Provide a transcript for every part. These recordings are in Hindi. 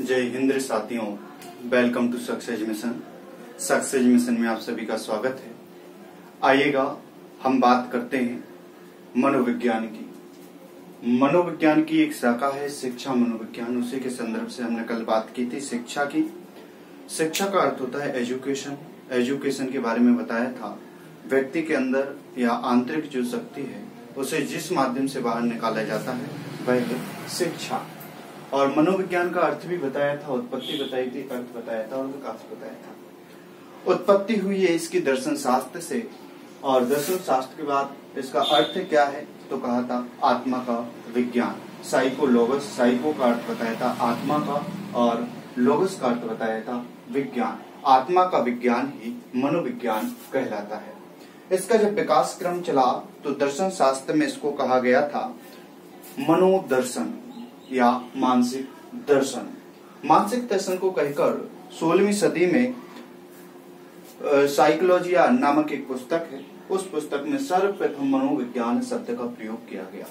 जय हिंद साथियों, welcome to success mission. Success mission में आप सभी का स्वागत है। आइएगा हम बात करते हैं मनोविज्ञान की। मनोविज्ञान की एक शाखा है शिक्षा मनोविज्ञान, उसी के संदर्भ से हमने कल बात की थी शिक्षा की। शिक्षा का अर्थ होता है एजुकेशन। एजुकेशन के बारे में बताया था, व्यक्ति के अंदर या आंतरिक जो शक्ति है उसे जिस माध्यम से बाहर निकाला जाता है वह है शिक्षा। और मनोविज्ञान का अर्थ भी बताया था, उत्पत्ति बताई थी, अर्थ बताया था और विकास बताया था। उत्पत्ति हुई है इसकी दर्शन शास्त्र से, और दर्शन शास्त्र के बाद इसका अर्थ क्या है तो कहा था आत्मा का विज्ञान। साइको लोगस, साइको का अर्थ बताया था आत्मा का और लोगस का अर्थ बताया था विज्ञान। आत्मा का विज्ञान ही मनोविज्ञान कहलाता है। इसका जब विकास क्रम चला तो दर्शन शास्त्र में इसको कहा गया था मनोदर्शन या मानसिक दर्शन। मानसिक दर्शन को कहकर 16वीं सदी में साइकोलॉजिया नामक एक पुस्तक है, उस पुस्तक में सर्वप्रथम मनोविज्ञान शब्द का प्रयोग किया गया।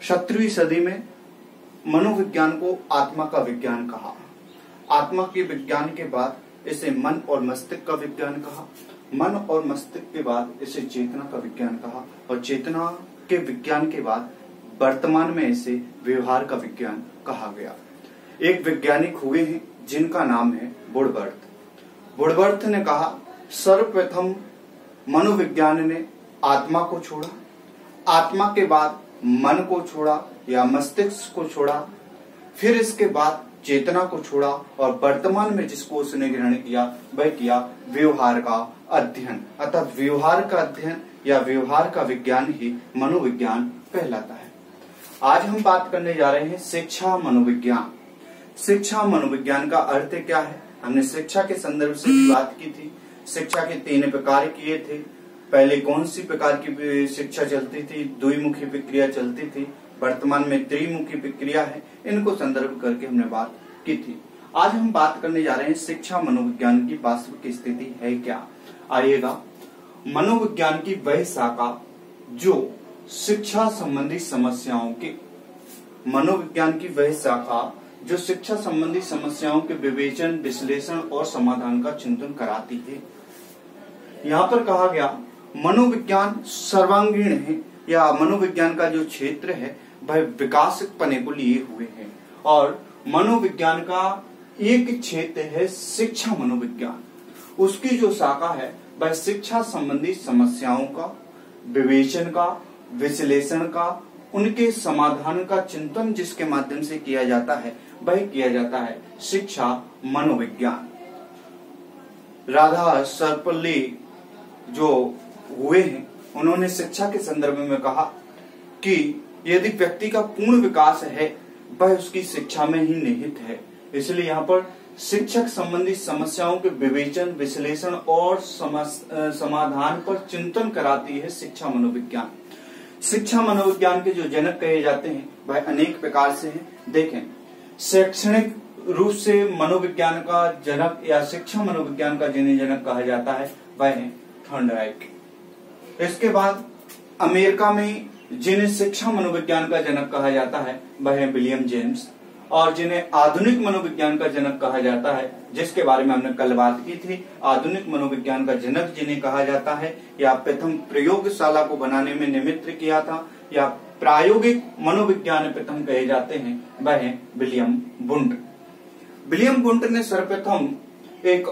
17वीं सदी में मनोविज्ञान को आत्मा का विज्ञान कहा। आत्मा के विज्ञान के बाद इसे मन और मस्तिष्क का विज्ञान कहा। मन और मस्तिष्क के बाद इसे चेतना का विज्ञान कहा, और चेतना के विज्ञान के बाद वर्तमान में इसे व्यवहार का विज्ञान कहा गया। एक वैज्ञानिक हुए हैं जिनका नाम है वुडवर्थ। वुडवर्थ ने कहा सर्वप्रथम मनोविज्ञान ने आत्मा को छोड़ा, आत्मा के बाद मन को छोड़ा या मस्तिष्क को छोड़ा, फिर इसके बाद चेतना को छोड़ा, और वर्तमान में जिसको उसने ग्रहण किया वह किया व्यवहार का अध्ययन। अतः व्यवहार का अध्ययन या व्यवहार का विज्ञान ही मनोविज्ञान कहलाता है। आज हम बात करने जा रहे हैं शिक्षा मनोविज्ञान। शिक्षा मनोविज्ञान का अर्थ क्या है? हमने शिक्षा के संदर्भ से भी बात की थी। शिक्षा के 3 प्रकार किए थे। पहले कौन सी प्रकार की शिक्षा चलती थी? द्विमुखी प्रक्रिया चलती थी, वर्तमान में त्रिमुखी प्रक्रिया है। इनको संदर्भ करके हमने बात की थी। आज हम बात करने जा रहे हैं शिक्षा मनोविज्ञान की वास्तविक स्थिति है क्या। आइएगा, मनोविज्ञान की वह शाखा जो शिक्षा संबंधी समस्याओं के, मनोविज्ञान की वह शाखा जो शिक्षा संबंधी समस्याओं के विवेचन, विश्लेषण और समाधान का चिंतन कराती है। यहाँ पर कहा गया मनोविज्ञान सर्वांगीण है, या मनोविज्ञान का जो क्षेत्र है वह विकास पने को लिए हुए है, और मनोविज्ञान का एक क्षेत्र है शिक्षा मनोविज्ञान। उसकी जो शाखा है वह शिक्षा संबंधी समस्याओं का विवेचन का, विश्लेषण का, उनके समाधान का चिंतन जिसके माध्यम से किया जाता है वह किया जाता है शिक्षा मनोविज्ञान। राधा सर्वपल्ली जो हुए हैं उन्होंने शिक्षा के संदर्भ में कहा कि यदि व्यक्ति का पूर्ण विकास है वह उसकी शिक्षा में ही निहित है। इसलिए यहाँ पर शिक्षक संबंधी समस्याओं के विवेचन, विश्लेषण और समाधान पर चिंतन कराती है शिक्षा मनोविज्ञान। शिक्षा मनोविज्ञान के जो जनक कहे जाते हैं वह अनेक प्रकार से हैं। देखें, शैक्षणिक रूप से मनोविज्ञान का जनक या शिक्षा मनोविज्ञान का जिन्हें जनक कहा जाता है वह है थॉर्नडाइक। इसके बाद अमेरिका में जिन्हें शिक्षा मनोविज्ञान का जनक कहा जाता है वह है विलियम जेम्स, और जिन्हें आधुनिक मनोविज्ञान का जनक कहा जाता है, जिसके बारे में हमने कल बात की थी, आधुनिक मनोविज्ञान का जनक जिन्हें कहा जाता है या प्रथम प्रयोगशाला को बनाने में निमित्त किया था या प्रायोगिक मनोविज्ञान प्रथम कहे जाते हैं वह है विलियम वुंड। विलियम वुंड ने सर्वप्रथम एक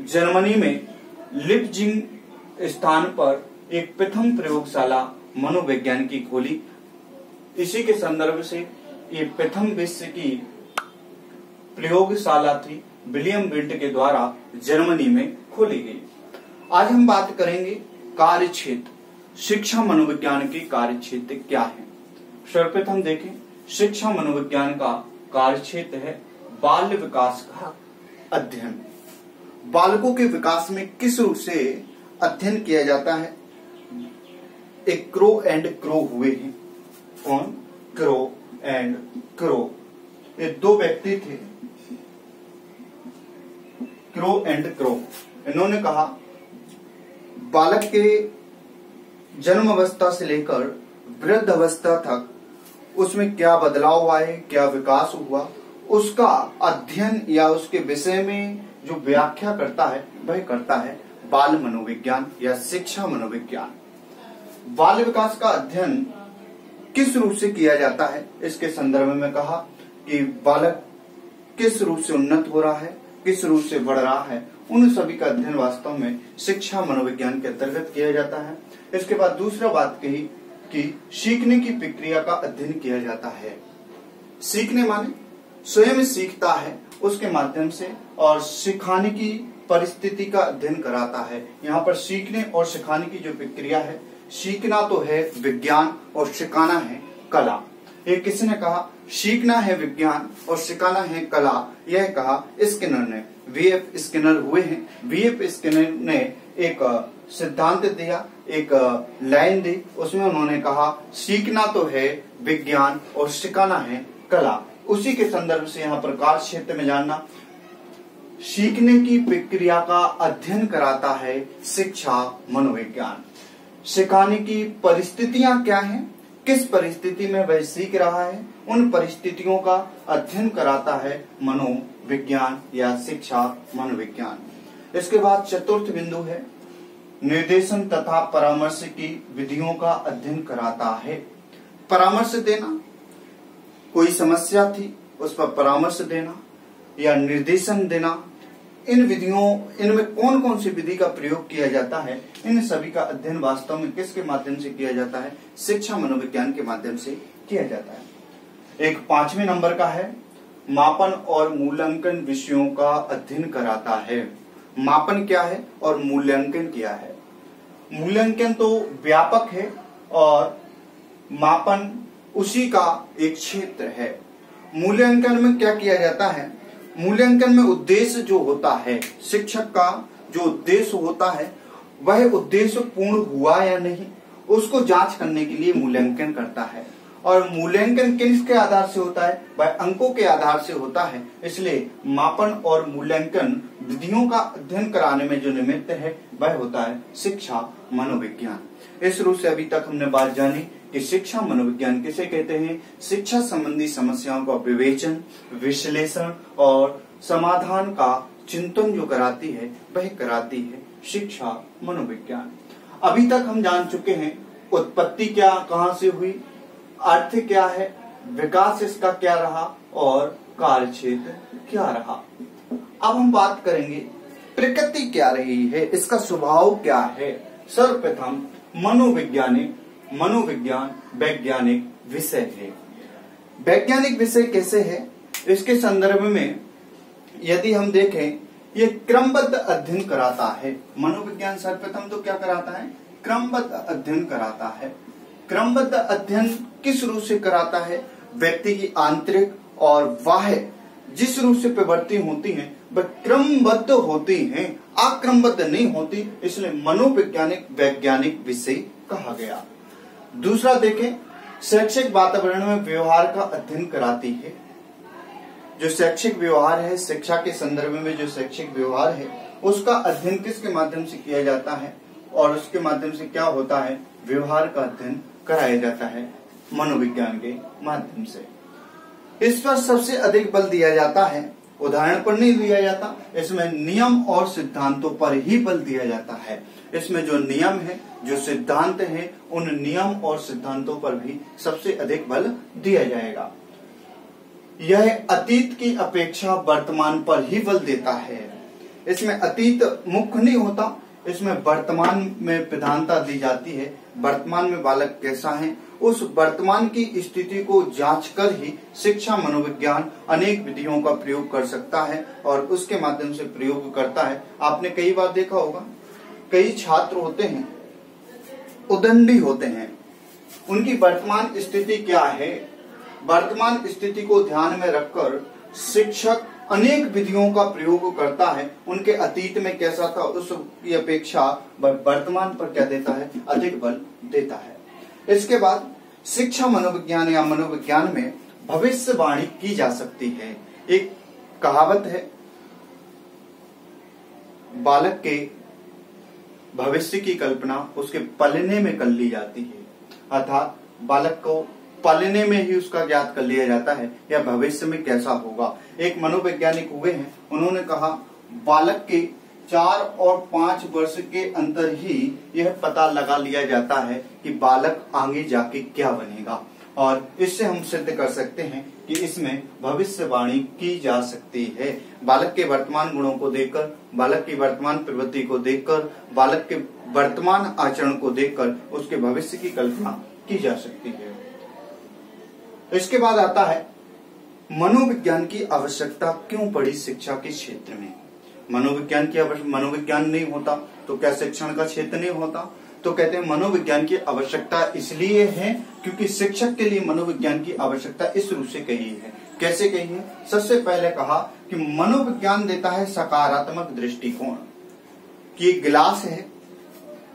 जर्मनी में लिपजिग स्थान पर एक प्रथम प्रयोगशाला मनोविज्ञान की खोली। इसी के संदर्भ से ये प्रथम विश्व की प्रयोगशाला थी, विलियम वुंड के द्वारा जर्मनी में खोली गई। आज हम बात करेंगे कार्य क्षेत्र, शिक्षा मनोविज्ञान के कार्य क्षेत्र क्या है। सर्वप्रथम देखें, शिक्षा मनोविज्ञान का कार्य क्षेत्र है बाल्य विकास का अध्ययन। बालकों के विकास में किस रूप से अध्ययन किया जाता है। एक क्रो एंड क्रो हुए हैं। कौन? Crow and crow. ये 2 व्यक्ति थे, क्रो एंड क्रो। इन्होंने कहा बालक के जन्म अवस्था से लेकर वृद्ध अवस्था तक उसमें क्या बदलाव आए, क्या विकास हुआ, उसका अध्ययन या उसके विषय में जो व्याख्या करता है वह करता है बाल मनोविज्ञान या शिक्षा मनोविज्ञान। बाल विकास का अध्ययन किस रूप से किया जाता है, इसके संदर्भ में कहा कि बालक किस रूप से उन्नत हो रहा है, किस रूप से बढ़ रहा है, उन सभी का अध्ययन वास्तव में शिक्षा मनोविज्ञान के अंतर्गत किया जाता है। इसके बाद दूसरा बात कही कि सीखने की प्रक्रिया का अध्ययन किया जाता है। सीखने माने स्वयं सीखता है उसके माध्यम से, और सिखाने की परिस्थिति का अध्ययन कराता है। यहाँ पर सीखने और सिखाने की जो प्रक्रिया है, सीखना तो है विज्ञान और सिखाना है कला। ये किसने कहा? सीखना है विज्ञान और सिखाना है कला। यह कहा स्किनर ने। वीएफ स्किनर हुए हैं। वीएफ स्किनर ने एक सिद्धांत दिया, एक लाइन दी, उसमें उन्होंने कहा सीखना तो है विज्ञान और सिखाना है कला। उसी के संदर्भ से यहाँ पर कार्य क्षेत्र में जानना, सीखने की प्रक्रिया का अध्ययन कराता है शिक्षा मनोविज्ञान। सिखाने की परिस्थितियां क्या हैं, किस परिस्थिति में वह सीख रहा है, उन परिस्थितियों का अध्ययन कराता है मनोविज्ञान या शिक्षा मनोविज्ञान। इसके बाद चतुर्थ बिंदु है निर्देशन तथा परामर्श की विधियों का अध्ययन कराता है। परामर्श देना, कोई समस्या थी उस पर परामर्श देना या निर्देशन देना, इन विधियों, इनमें कौन कौन सी विधि का प्रयोग किया जाता है, इन सभी का अध्ययन वास्तव में किसके माध्यम से किया जाता है? शिक्षा मनोविज्ञान के माध्यम से किया जाता है। एक 5वें नंबर का है मापन और मूल्यांकन विषयों का अध्ययन कराता है। मापन क्या है और मूल्यांकन क्या है? मूल्यांकन तो व्यापक है और मापन उसी का एक क्षेत्र है। मूल्यांकन में क्या किया जाता है? मूल्यांकन में उद्देश्य जो होता है, शिक्षक का जो उद्देश्य होता है वह उद्देश्य पूर्ण हुआ या नहीं, उसको जांच करने के लिए मूल्यांकन करता है। और मूल्यांकन किसके आधार से होता है? वह अंकों के आधार से होता है। इसलिए मापन और मूल्यांकन विधियों का अध्ययन कराने में जो निमित्त है वह होता है शिक्षा मनोविज्ञान। इस रूप से अभी तक हमने बात जानी कि शिक्षा मनोविज्ञान किसे कहते हैं। शिक्षा संबंधी समस्याओं का विवेचन, विश्लेषण और समाधान का चिंतन जो कराती है वह कराती है शिक्षा मनोविज्ञान। अभी तक हम जान चुके हैं उत्पत्ति क्या, कहां से हुई, अर्थ क्या है, विकास इसका क्या रहा और कार्य क्षेत्र क्या रहा। अब हम बात करेंगे प्रकृति क्या रही है, इसका स्वभाव क्या है। सर्वप्रथम मनोविज्ञान वैज्ञानिक विषय है। वैज्ञानिक विषय कैसे है, इसके संदर्भ में यदि हम देखें, ये क्रमबद्ध अध्ययन कराता है। मनोविज्ञान सर्वप्रथम तो क्या कराता है? क्रमबद्ध अध्ययन कराता है। क्रमबद्ध अध्ययन किस रूप से कराता है? व्यक्ति की आंतरिक और बाह्य जिस रूप से प्रवृत्ति होती हैं वह क्रमबद्ध होती हैं, अक्रमबद्ध नहीं होती, इसलिए मनोवैज्ञानिक वैज्ञानिक विषय कहा गया। दूसरा देखें, शैक्षिक वातावरण में व्यवहार का अध्ययन कराती है। जो शैक्षिक व्यवहार है, शिक्षा के संदर्भ में जो शैक्षिक व्यवहार है उसका अध्ययन किसके माध्यम से किया जाता है और उसके माध्यम से क्या होता है? व्यवहार का अध्ययन कराया जाता है मनोविज्ञान के माध्यम से। इस पर सबसे अधिक बल दिया जाता है, उदाहरण पर नहीं दिया जाता। इसमें नियम और सिद्धांतों पर ही बल दिया जाता है। इसमें जो नियम है, जो सिद्धांत है, उन नियम और सिद्धांतों पर भी सबसे अधिक बल दिया जाएगा। यह अतीत की अपेक्षा वर्तमान पर ही बल देता है। इसमें अतीत मुख्य नहीं होता, इसमें वर्तमान में प्रधानता दी जाती है। वर्तमान में बालक कैसा है, उस वर्तमान की स्थिति को जांचकर ही शिक्षा मनोविज्ञान अनेक विधियों का प्रयोग कर सकता है और उसके माध्यम से प्रयोग करता है। आपने कई बार देखा होगा, कई छात्र होते हैं, उदंडी होते हैं, उनकी वर्तमान स्थिति क्या है, वर्तमान स्थिति को ध्यान में रखकर शिक्षक अनेक विधियों का प्रयोग करता है। उनके अतीत में कैसा था उसकी अपेक्षा वर्तमान पर क्या देता है? अधिक बल देता है। इसके बाद शिक्षा मनोविज्ञान या मनोविज्ञान में भविष्यवाणी की जा सकती है। एक कहावत है, बालक के भविष्य की कल्पना उसके पलने में कर ली जाती है। अर्थात बालक को पलने में ही उसका ज्ञात कर लिया जाता है या भविष्य में कैसा होगा। एक मनोवैज्ञानिक हुए हैं, उन्होंने कहा बालक के 4 और 5 वर्ष के अंदर ही यह पता लगा लिया जाता है कि बालक आगे जाके क्या बनेगा, और इससे हम सिद्ध कर सकते हैं कि इसमें भविष्यवाणी की जा सकती है। बालक के वर्तमान गुणों को देखकर, बालक की वर्तमान प्रवृत्ति को देखकर, बालक के वर्तमान आचरण को देखकर उसके भविष्य की कल्पना की जा सकती है। इसके बाद आता है मनोविज्ञान की आवश्यकता क्यों पड़ी शिक्षा के क्षेत्र में। मनोविज्ञान नहीं होता तो क्या शिक्षण का क्षेत्र नहीं होता। तो कहते हैं मनोविज्ञान की आवश्यकता इसलिए है क्योंकि शिक्षक के लिए मनोविज्ञान की आवश्यकता इस रूप से कही है। कैसे कही है? सबसे पहले कहा कि मनोविज्ञान देता है सकारात्मक दृष्टिकोण। कि एक गिलास है,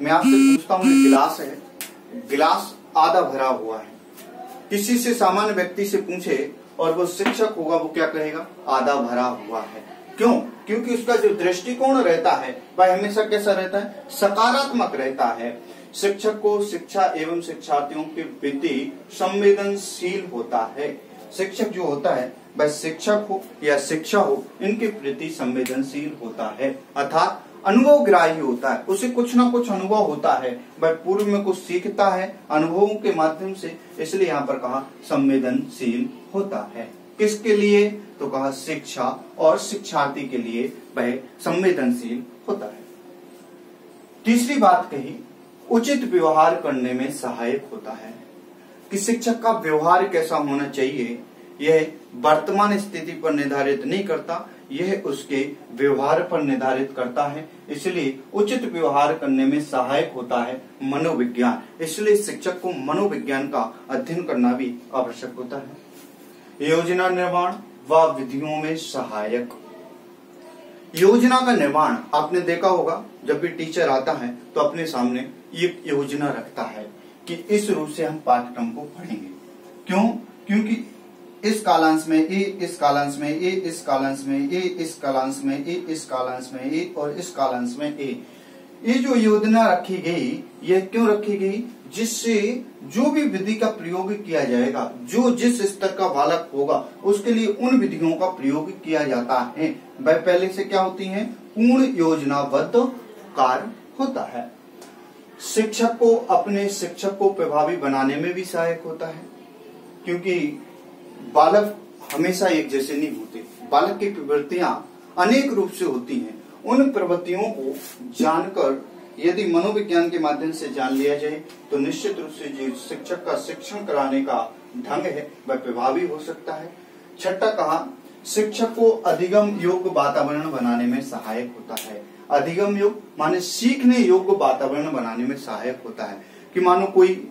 मैं आपसे पूछता हूं, गिलास है, गिलास आधा भरा हुआ है। किसी से सामान्य व्यक्ति से पूछे और वो शिक्षक होगा, वो क्या कहेगा? आधा भरा हुआ है। क्यों? क्योंकि उसका जो दृष्टिकोण रहता है वह हमेशा कैसा रहता है? सकारात्मक रहता है। शिक्षक को शिक्षा एवं शिक्षार्थियों के प्रति संवेदनशील होता है। शिक्षक जो होता है वह शिक्षक हो या शिक्षा हो, इनके प्रति संवेदनशील होता है, अर्थात अनुभवग्राही होता है। उसे कुछ ना कुछ अनुभव होता है, वह पूर्व में कुछ सीखता है अनुभवों के माध्यम से, इसलिए यहाँ पर कहा संवेदनशील होता है। किसके लिए? तो कहा शिक्षा और शिक्षार्थी के लिए वह संवेदनशील होता है। तीसरी बात कही उचित व्यवहार करने में सहायक होता है। कि शिक्षक का व्यवहार कैसा होना चाहिए यह वर्तमान स्थिति पर निर्धारित नहीं करता, यह उसके व्यवहार पर निर्धारित करता है। इसलिए उचित व्यवहार करने में सहायक होता है मनोविज्ञान। इसलिए शिक्षक को मनोविज्ञान का अध्ययन करना भी आवश्यक होता है। योजना निर्माण व विधियों में सहायक। योजना का निर्माण आपने देखा होगा, जब भी टीचर आता है तो अपने सामने एक योजना रखता है कि इस रूप से हम पाठ्यक्रम को पढ़ेंगे। क्यों? क्योंकि इस कालांश में ए, इस कालांश में ए, इस कालांश में ए, इस कालांश में ए, इस कालांश में ए और इस कालांश में ए। ये जो योजना रखी गई, यह क्यों रखी गई? जिससे जो भी विधि का प्रयोग किया जाएगा, जो जिस स्तर का बालक होगा उसके लिए उन विधियों का प्रयोग किया जाता है, वह पहले से क्या होती है? पूर्ण योजनाबद्ध कार्य होता है। शिक्षक को अपने शिक्षक को प्रभावी बनाने में भी सहायक होता है, क्योंकि बालक हमेशा एक जैसे नहीं होते। बालक की प्रवृत्तियां अनेक रूप से होती हैं। उन प्रवृत्तियों को जानकर यदि मनोविज्ञान के माध्यम से जान लिया जाए तो निश्चित रूप से जो शिक्षक का शिक्षण कराने का ढंग है वह प्रभावी हो सकता है। छठा कहा शिक्षक को अधिगम योग्य वातावरण बनाने में सहायक होता है। अधिगम योग्य माने सीखने योग्य वातावरण बनाने में सहायक होता है। कि मानो कोई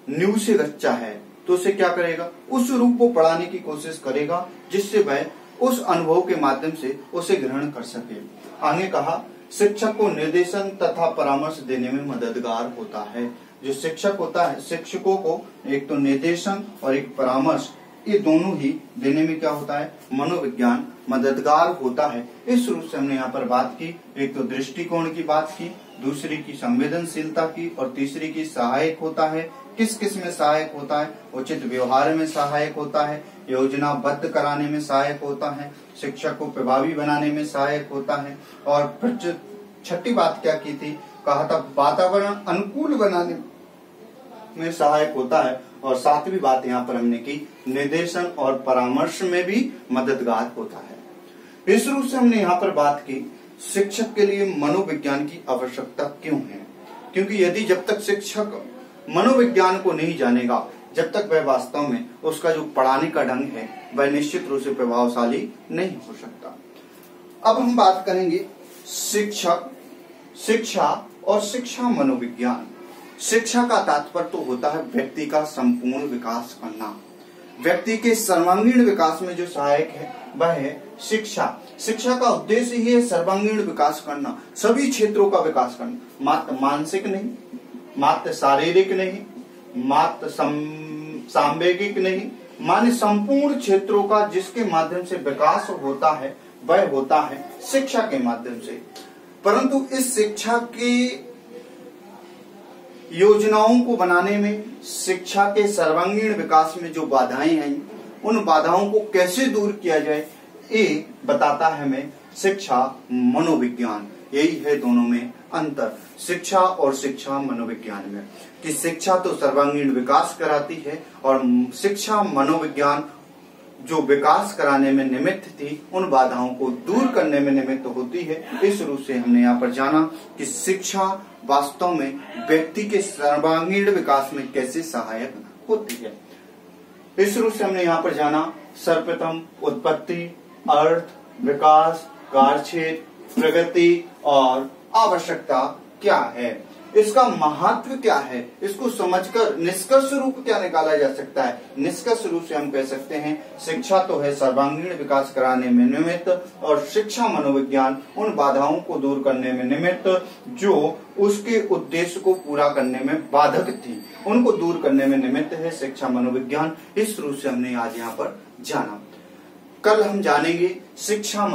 न्यू से बच्चा है तो उसे क्या करेगा? उस रूप को पढ़ाने की कोशिश करेगा जिससे वह उस अनुभव के माध्यम से उसे ग्रहण कर सके। आगे कहा शिक्षक को निर्देशन तथा परामर्श देने में मददगार होता है। जो शिक्षक होता है, शिक्षकों को एक तो निर्देशन और एक परामर्श, ये दोनों ही देने में क्या होता है? मनोविज्ञान मददगार होता है। इस रूप से हमने यहाँ पर बात की। एक तो दृष्टिकोण की बात की, दूसरी की संवेदनशीलता की और तीसरी की सहायक होता है। किस किस में सहायक होता है? उचित व्यवहार में सहायक होता है, योजनाबद्ध कराने में सहायक होता है, शिक्षक को प्रभावी बनाने में सहायक होता है। और फिर छठी बात क्या की थी? कहा था वातावरण अनुकूल बनाने में सहायक होता है। और सातवीं बात यहाँ पर हमने की निर्देशन और परामर्श में भी मददगार होता है। इस रूप से हमने यहाँ पर बात की शिक्षक के लिए मनोविज्ञान की आवश्यकता क्यों है। क्योंकि यदि जब तक शिक्षक मनोविज्ञान को नहीं जानेगा, जब तक वह वास्तव में उसका जो पढ़ाने का ढंग है वह निश्चित रूप से प्रभावशाली नहीं हो सकता। अब हम बात करेंगे शिक्षक, शिक्षा और शिक्षा मनोविज्ञान। शिक्षा का तात्पर्य तो होता है व्यक्ति का संपूर्ण विकास करना। व्यक्ति के सर्वांगीण विकास में जो सहायक है वह है शिक्षा। शिक्षा का उद्देश्य ही है सर्वांगीण विकास करना, सभी क्षेत्रों का विकास करना, मात्र मानसिक नहीं, मात्र शारीरिक नहीं, मात्र सांवेगिक नहीं, माने संपूर्ण क्षेत्रों का जिसके माध्यम से विकास होता है वह होता है शिक्षा के माध्यम से। परंतु इस शिक्षा के योजनाओं को बनाने में, शिक्षा के सर्वांगीण विकास में जो बाधाएं हैं, उन बाधाओं को कैसे दूर किया जाए, ये बताता है हमें शिक्षा मनोविज्ञान। यही है दोनों में अंतर, शिक्षा और शिक्षा मनोविज्ञान में, कि शिक्षा तो सर्वांगीण विकास कराती है और शिक्षा मनोविज्ञान जो विकास कराने में निमित्त थी, उन बाधाओं को दूर करने में निमित्त होती है। इस रूप से हमने यहाँ पर जाना कि शिक्षा वास्तव में व्यक्ति के सर्वांगीण विकास में कैसे सहायक होती है। इस रूप से हमने यहाँ पर जाना सर्वप्रथम उत्पत्ति, अर्थ, विकास, कार्यक्षेत्र, प्रगति और आवश्यकता क्या है, इसका महत्व क्या है, इसको समझकर निष्कर्ष रूप क्या निकाला जा सकता है। निष्कर्ष रूप से हम कह सकते हैं शिक्षा तो है सर्वांगीण विकास कराने में निमित्त और शिक्षा मनोविज्ञान उन बाधाओं को दूर करने में निमित्त जो उसके उद्देश्य को पूरा करने में बाधक थी, उनको दूर करने में निमित्त है शिक्षा मनोविज्ञान। इस रूप से हमने आज यहाँ पर जाना। कल हम जानेंगे शिक्षा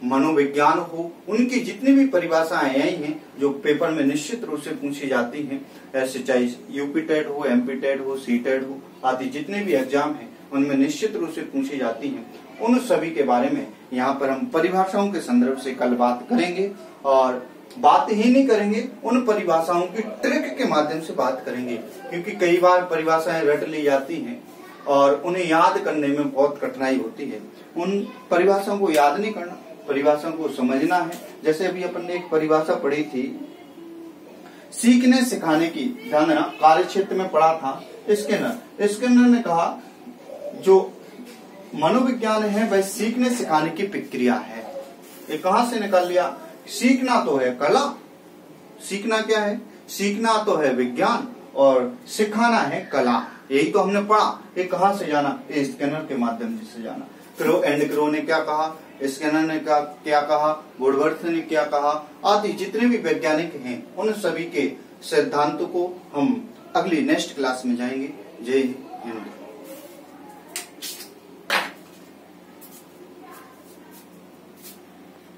मनोविज्ञान हो, उनकी जितनी भी परिभाषाएं आई हैं जो पेपर में निश्चित रूप से पूछी जाती हैं, ऐसे चाहे यूपी टेट हो, एमपी टेट हो, सी टेट हो, आदि जितने भी एग्जाम हैं उनमें निश्चित रूप से पूछी जाती हैं, उन सभी के बारे में यहाँ पर हम परिभाषाओं के संदर्भ से कल बात करेंगे। और बात ही नहीं करेंगे, उन परिभाषाओं की ट्रिक के माध्यम से बात करेंगे, क्योंकि कई बार परिभाषाएं रट ली जाती हैं और उन्हें याद करने में बहुत कठिनाई होती है। उन परिभाषाओं को याद नहीं करना, परिभाषा को समझना है। जैसे अभी अपन ने एक परिभाषा पढ़ी थी सीखने सिखाने की, ध्यान देना, कार्य क्षेत्र में पढ़ा था स्किनर ने कहा जो मनोविज्ञान है वह सीखने सिखाने की प्रक्रिया है। ये कहां से निकाल लिया? सीखना तो है कला, सीखना क्या है? सीखना तो है विज्ञान और सिखाना है कला। यही तो हमने पढ़ा। ये कहां से जाना? ये स्किनर के माध्यम से जाना। क्रो एंड क्रो ने क्या कहा, स्किनर ने क्या कहा, वुडवर्थ ने क्या कहा, आदि जितने भी वैज्ञानिक हैं उन सभी के सिद्धांतों को हम अगली नेक्स्ट क्लास में जाएंगे। जय हिंद।